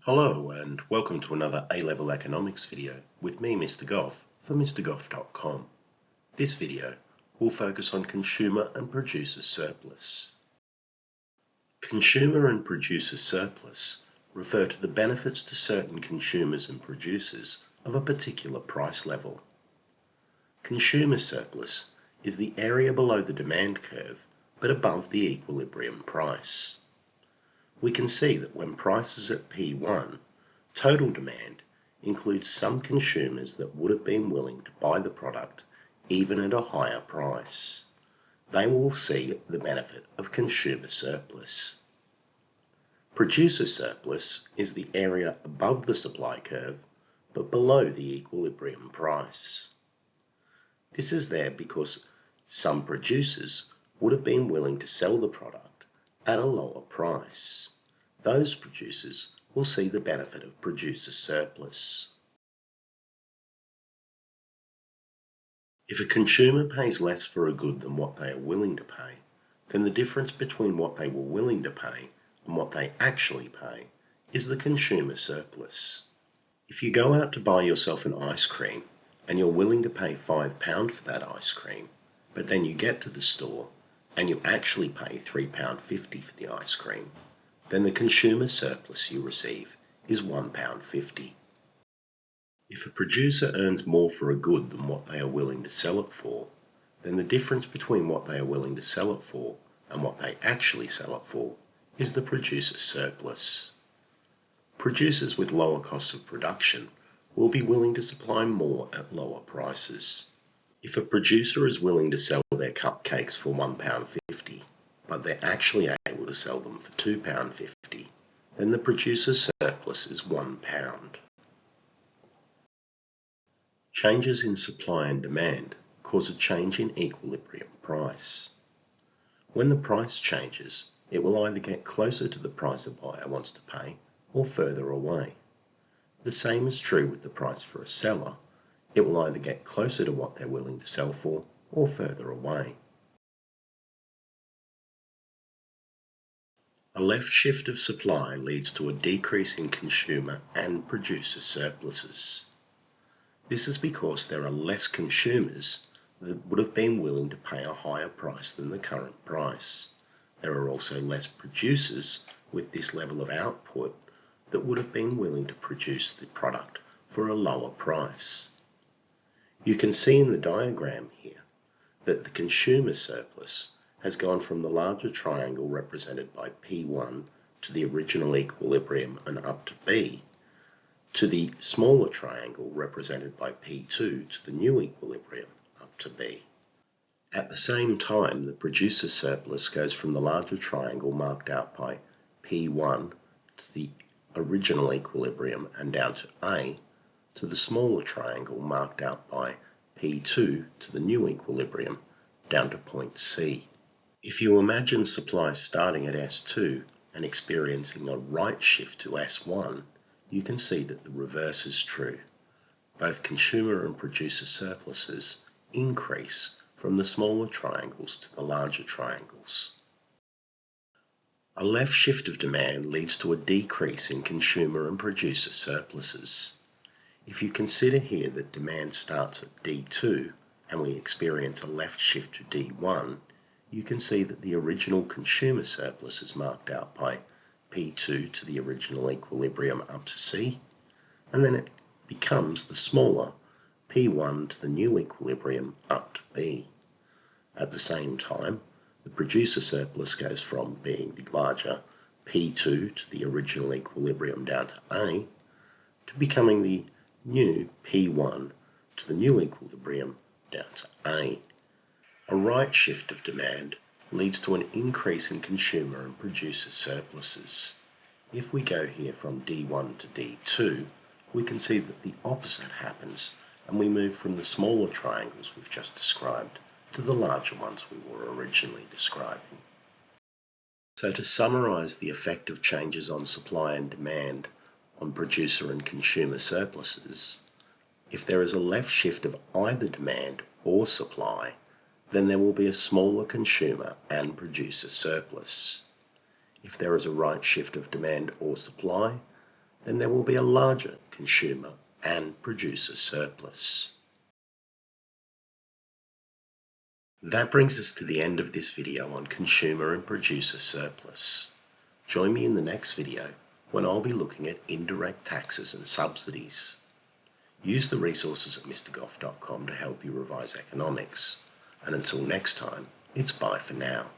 Hello and welcome to another A-Level Economics video with me, Mr Goff, for MrGoff.com. This video will focus on consumer and producer surplus. Consumer and producer surplus refer to the benefits to certain consumers and producers of a particular price level. Consumer surplus is the area below the demand curve but above the equilibrium price. We can see that when prices at P1, total demand includes some consumers that would have been willing to buy the product even at a higher price. They will see the benefit of consumer surplus. Producer surplus is the area above the supply curve but below the equilibrium price. This is there because some producers would have been willing to sell the product at a lower price. Those producers will see the benefit of producer surplus. If a consumer pays less for a good than what they are willing to pay, then the difference between what they were willing to pay and what they actually pay is the consumer surplus. If you go out to buy yourself an ice cream and you're willing to pay £5 for that ice cream, but then you get to the store and you actually pay £3.50 for the ice cream, then the consumer surplus you receive is £1.50. If a producer earns more for a good than what they are willing to sell it for, then the difference between what they are willing to sell it for and what they actually sell it for is the producer surplus. Producers with lower costs of production will be willing to supply more at lower prices. If a producer is willing to sell their cupcakes for £1.50, but they're actually able to sell them for £2.50, then the producer's surplus is £1. Changes in supply and demand cause a change in equilibrium price. When the price changes, it will either get closer to the price a buyer wants to pay or further away. The same is true with the price for a seller. It will either get closer to what they're willing to sell for or further away. A left shift of supply leads to a decrease in consumer and producer surpluses. This is because there are less consumers that would have been willing to pay a higher price than the current price. There are also less producers with this level of output that would have been willing to produce the product for a lower price. You can see in the diagram here that the consumer surplus has gone from the larger triangle represented by P1 to the original equilibrium and up to B, to the smaller triangle represented by P2 to the new equilibrium up to B. At the same time, the producer surplus goes from the larger triangle marked out by P1 to the original equilibrium and down to A, to the smaller triangle marked out by P2 to the new equilibrium down to point C. If you imagine supply starting at S2 and experiencing a right shift to S1, you can see that the reverse is true. Both consumer and producer surpluses increase from the smaller triangles to the larger triangles. A left shift of demand leads to a decrease in consumer and producer surpluses. If you consider here that demand starts at D2 and we experience a left shift to D1, you can see that the original consumer surplus is marked out by P2 to the original equilibrium up to C, and then it becomes the smaller P1 to the new equilibrium up to B. At the same time, the producer surplus goes from being the larger P2 to the original equilibrium down to A to becoming the new P1 to the new equilibrium down to A. A right shift of demand leads to an increase in consumer and producer surpluses. If we go here from D1 to D2, we can see that the opposite happens and we move from the smaller triangles we've just described to the larger ones we were originally describing. So to summarize the effect of changes on supply and demand on producer and consumer surpluses, if there is a left shift of either demand or supply, then there will be a smaller consumer and producer surplus. If there is a right shift of demand or supply, then there will be a larger consumer and producer surplus. That brings us to the end of this video on consumer and producer surplus. Join me in the next video when I'll be looking at indirect taxes and subsidies. Use the resources at mrgoff.com to help you revise economics. And until next time, it's bye for now.